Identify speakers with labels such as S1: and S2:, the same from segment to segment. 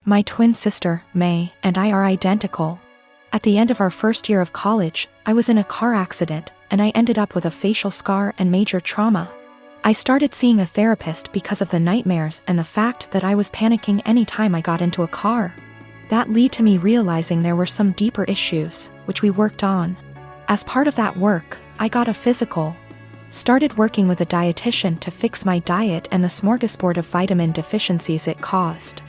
S1: My twin sister, May, and I are identical. At the end of our first year of college, I was in a car accident, and I ended up with a facial scar and major trauma. I started seeing a therapist because of the nightmares and the fact that I was panicking anytime I got into a car. That led to me realizing there were some deeper issues, which we worked on. As part of that work, I got a physical. Started working with a dietitian to fix my diet and the smorgasbord of vitamin deficiencies it caused.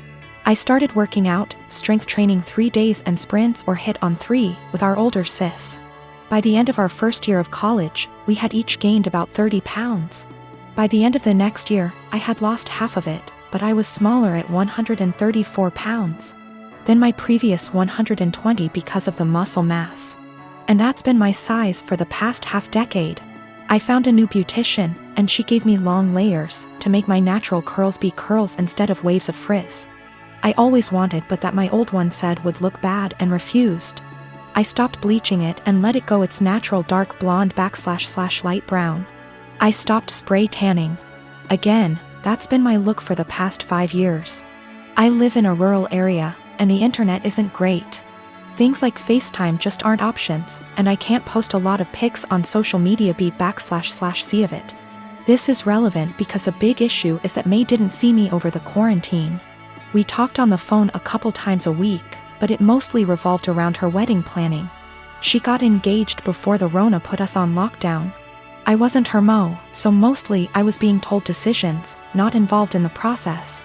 S1: I started working out, strength training 3 days and sprints or hit on 3 with our older sis. By the end of our first year of college, we had each gained about 30 pounds. By the end of the next year, I had lost half of it, but I was smaller at 134 pounds than my previous 120 because of the muscle mass. And that's been my size for the past half-decade. I found a new beautician, and she gave me long layers to make my natural curls be curls instead of waves of frizz. I always wanted but that my old one said would look bad and refused. I stopped bleaching it and let it go its natural dark blonde / light brown. I stopped spray tanning. Again, that's been my look for the past 5 years. I live in a rural area, and the internet isn't great. Things like FaceTime just aren't options, and I can't post a lot of pics on social media /see of it. This is relevant because a big issue is that May didn't see me over the quarantine. We talked on the phone a couple times a week, but it mostly revolved around her wedding planning. She got engaged before the Rona put us on lockdown. I wasn't her mo, so mostly I was being told decisions, not involved in the process.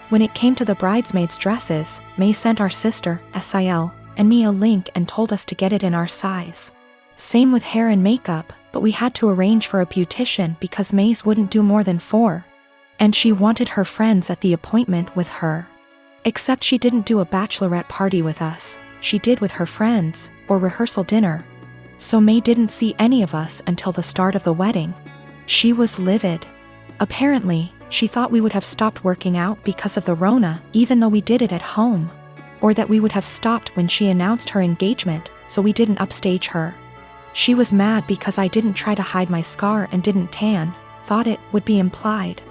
S1: When it came to the bridesmaids' dresses, May sent our sister, SIL, and me a link and told us to get it in our size. Same with hair and makeup, but we had to arrange for a beautician because May's wouldn't do more than 4. And she wanted her friends at the appointment with her. Except she didn't do a bachelorette party with us, she did with her friends, or rehearsal dinner. So May didn't see any of us until the start of the wedding. She was livid. Apparently, she thought we would have stopped working out because of the Rona, even though we did it at home. Or that we would have stopped when she announced her engagement, so we didn't upstage her. She was mad because I didn't try to hide my scar and didn't tan, thought it would be implied.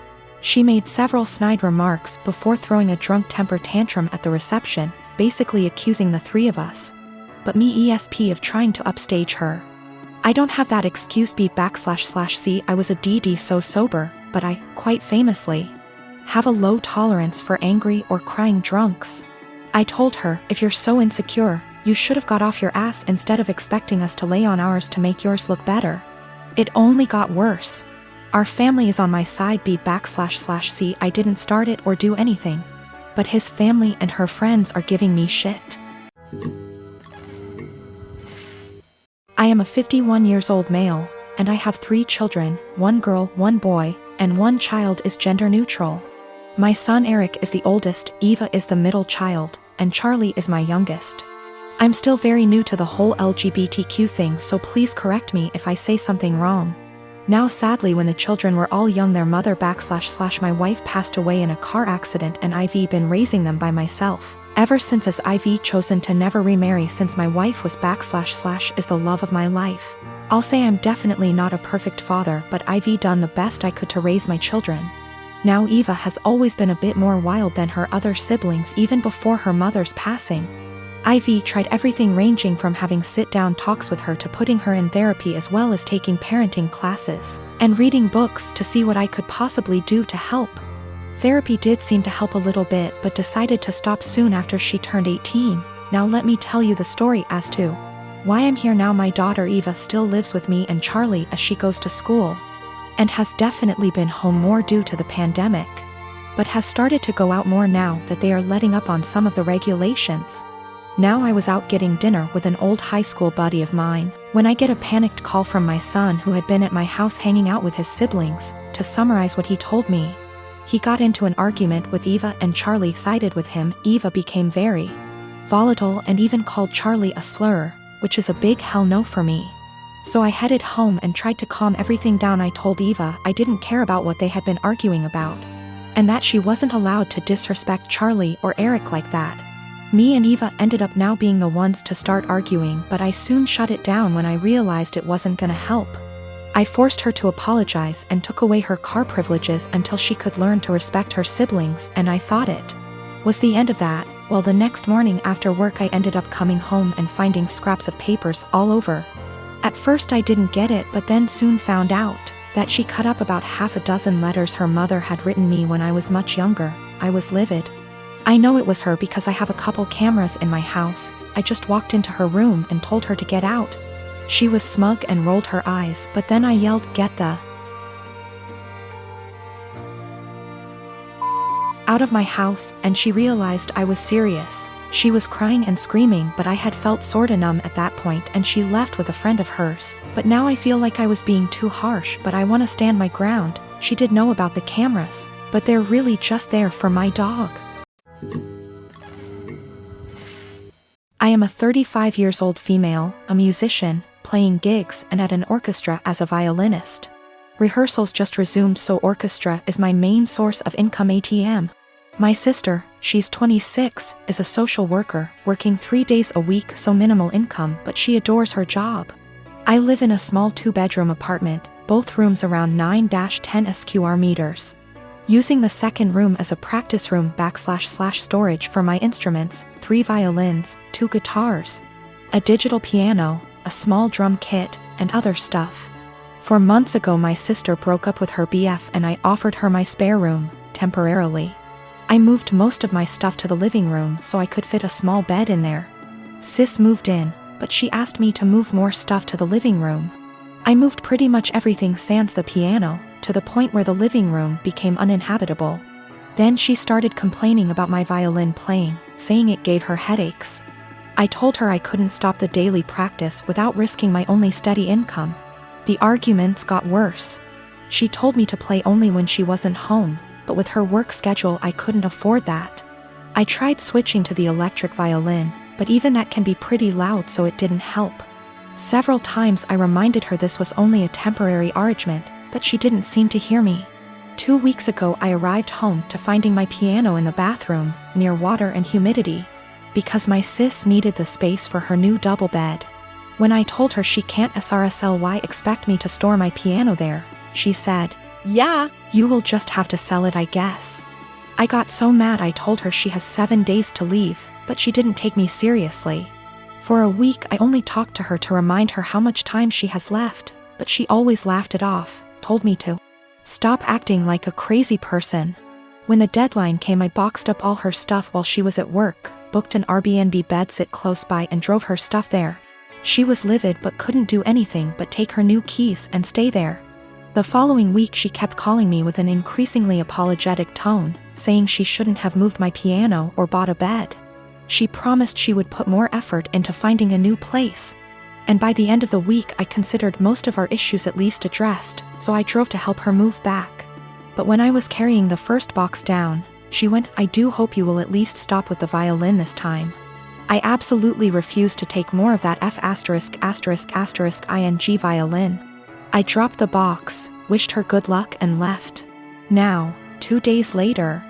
S1: She made several snide remarks before throwing a drunk temper tantrum at the reception, basically accusing the 3 of us. But me of trying to upstage her. I don't have that excuse /C I was a DD so sober, but I, quite famously, have a low tolerance for angry or crying drunks. I told her, if you're so insecure, you should have got off your ass instead of expecting us to lay on ours to make yours look better. It only got worse. Our family is on my side /C I didn't start it or do anything. But his family and her friends are giving me shit. I am a 51 years old male, and I have 3 children, 1 girl, 1 boy, and 1 child is gender neutral. My son Eric is the oldest, Eva is the middle child, and Charlie is my youngest. I'm still very new to the whole LGBTQ thing, so please correct me if I say something wrong. Now sadly, when the children were all young, their mother / my wife passed away in a car accident, and I've been raising them by myself ever since, as I've chosen to never remarry since my wife was / is the love of my life. I'll say I'm definitely not a perfect father, but I've done the best I could to raise my children. Now Eva has always been a bit more wild than her other siblings even before her mother's passing. I've tried everything ranging from having sit-down talks with her to putting her in therapy, as well as taking parenting classes and reading books to see what I could possibly do to help. Therapy did seem to help a little bit, but decided to stop soon after she turned 18. Now let me tell you the story as to why I'm here now. My daughter Eva still lives with me and Charlie as she goes to school, and has definitely been home more due to the pandemic, but has started to go out more now that they are letting up on some of the regulations. Now I was out getting dinner with an old high school buddy of mine, when I get a panicked call from my son, who had been at my house hanging out with his siblings. To summarize what he told me, he got into an argument with Eva and Charlie sided with him. Eva became very volatile and even called Charlie a slur, which is a big hell no for me. So I headed home and tried to calm everything down. I told Eva I didn't care about what they had been arguing about, and that she wasn't allowed to disrespect Charlie or Eric like that. Me and Eva ended up now being the ones to start arguing, but I soon shut it down when I realized it wasn't gonna help. I forced her to apologize and took away her car privileges until she could learn to respect her siblings, and I thought it was the end of that. Well, the next morning after work I ended up coming home and finding scraps of papers all over. At first I didn't get it, but then soon found out that she cut up about half a dozen letters her mother had written me when I was much younger. I was livid. I know it was her because I have a couple cameras in my house. I just walked into her room and told her to get out. She was smug and rolled her eyes, but then I yelled, "Get the out of my house," and she realized I was serious. She was crying and screaming, but I had felt sorta numb at that point, and she left with a friend of hers. But now I feel like I was being too harsh, but I wanna stand my ground. She did know about the cameras, but they're really just there for my dog. I am a 35 years old female, a musician, playing gigs and at an orchestra as a violinist. Rehearsals just resumed, so orchestra is my main source of income ATM. My sister, she's 26, is a social worker, working 3 days a week, so minimal income, but she adores her job. I live in a small 2-bedroom apartment, both rooms around 9-10 square meters. Using the second room as a practice room / storage for my instruments, 3 violins, 2 guitars, a digital piano, a small drum kit, and other stuff. 4 months ago my sister broke up with her BF and I offered her my spare room, temporarily. I moved most of my stuff to the living room so I could fit a small bed in there. Sis moved in, but she asked me to move more stuff to the living room. I moved pretty much everything sans the piano, to the point where the living room became uninhabitable. Then she started complaining about my violin playing, saying it gave her headaches. I told her I couldn't stop the daily practice without risking my only steady income. The arguments got worse. She told me to play only when she wasn't home, but with her work schedule I couldn't afford that. I tried switching to the electric violin, but even that can be pretty loud, so it didn't help. Several times I reminded her this was only a temporary arrangement, but she didn't seem to hear me. 2 weeks ago I arrived home to finding my piano in the bathroom, near water and humidity, because my sis needed the space for her new double bed. When I told her she can't SRSLY expect me to store my piano there, she said, "Yeah, you will just have to sell it, I guess." I got so mad I told her she has 7 days to leave, but she didn't take me seriously. For a week I only talked to her to remind her how much time she has left, but she always laughed it off, told me to stop acting like a crazy person. When the deadline came I boxed up all her stuff while she was at work, booked an Airbnb bedsit close by and drove her stuff there. She was livid but couldn't do anything but take her new keys and stay there. The following week she kept calling me with an increasingly apologetic tone, saying she shouldn't have moved my piano or bought a bed. She promised she would put more effort into finding a new place. And by the end of the week I considered most of our issues at least addressed, so I drove to help her move back. But when I was carrying the first box down, she went, "I do hope you will at least stop with the violin this time." I absolutely refused to take more of that F******ing violin. I dropped the box, wished her good luck and left. Now, 2 days later,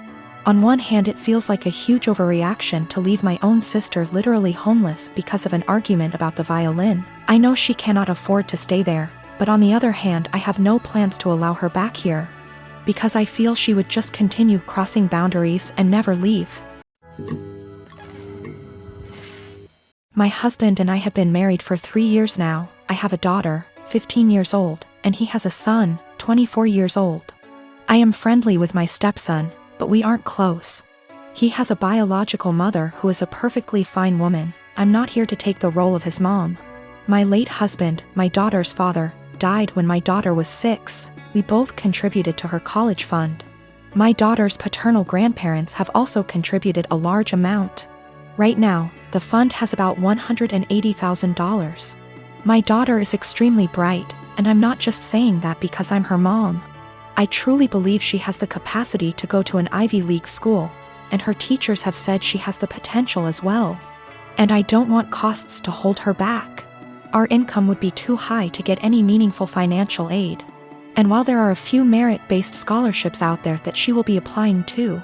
S1: on one hand it feels like a huge overreaction to leave my own sister literally homeless because of an argument about the violin. I know she cannot afford to stay there, but on the other hand I have no plans to allow her back here, because I feel she would just continue crossing boundaries and never leave. My husband and I have been married for 3 years now. I have a daughter, 15 years old, and he has a son, 24 years old. I am friendly with my stepson, but we aren't close. He has a biological mother who is a perfectly fine woman. I'm not here to take the role of his mom. My late husband, my daughter's father, died when my daughter was 6. We both contributed to her college fund. My daughter's paternal grandparents have also contributed a large amount. Right now, the fund has about $180,000. My daughter is extremely bright, and I'm not just saying that because I'm her mom. I truly believe she has the capacity to go to an Ivy League school, and her teachers have said she has the potential as well. And I don't want costs to hold her back. Our income would be too high to get any meaningful financial aid. And while there are a few merit-based scholarships out there that she will be applying to,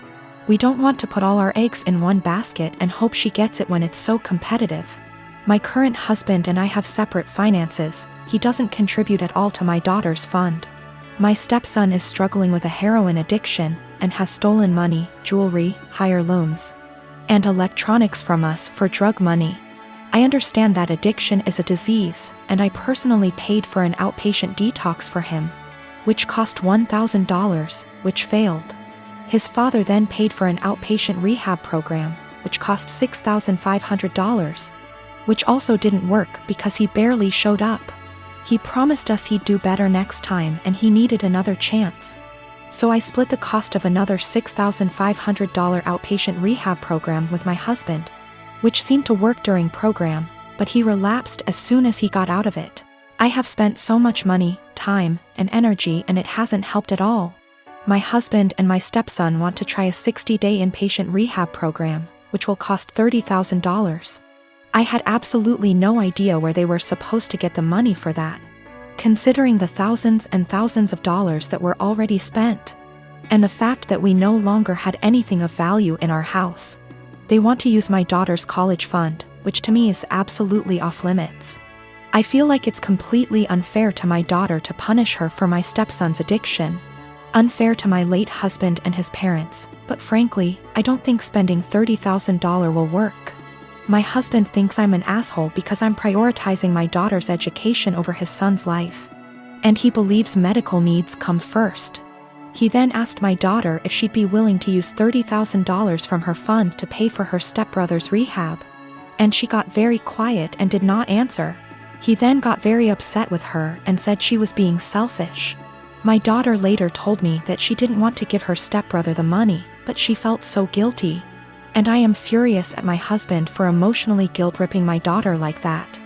S1: we don't want to put all our eggs in one basket and hope she gets it when it's so competitive. My current husband and I have separate finances. He doesn't contribute at all to my daughter's fund. My stepson is struggling with a heroin addiction and has stolen money, jewelry, heirlooms. and electronics from us for drug money. I understand that addiction is a disease, and I personally paid for an outpatient detox for him, which cost $1,000, which failed. His father then paid for an outpatient rehab program, which cost $6,500, which also didn't work because he barely showed up. He promised us he'd do better next time and he needed another chance. So I split the cost of another $6,500 outpatient rehab program with my husband, which seemed to work during program, but he relapsed as soon as he got out of it. I have spent so much money, time, and energy and it hasn't helped at all. My husband and my stepson want to try a 60-day inpatient rehab program, which will cost $30,000. I had absolutely no idea where they were supposed to get the money for that, considering the thousands and thousands of dollars that were already spent, and the fact that we no longer had anything of value in our house. They want to use my daughter's college fund, which to me is absolutely off limits. I feel like it's completely unfair to my daughter to punish her for my stepson's addiction, unfair to my late husband and his parents, but frankly, I don't think spending $30,000 will work. My husband thinks I'm an asshole because I'm prioritizing my daughter's education over his son's life, and he believes medical needs come first. He then asked my daughter if she'd be willing to use $30,000 from her fund to pay for her stepbrother's rehab, and she got very quiet and did not answer. He then got very upset with her and said she was being selfish. My daughter later told me that she didn't want to give her stepbrother the money, but she felt so guilty. And I am furious at my husband for emotionally guilt-tripping my daughter like that.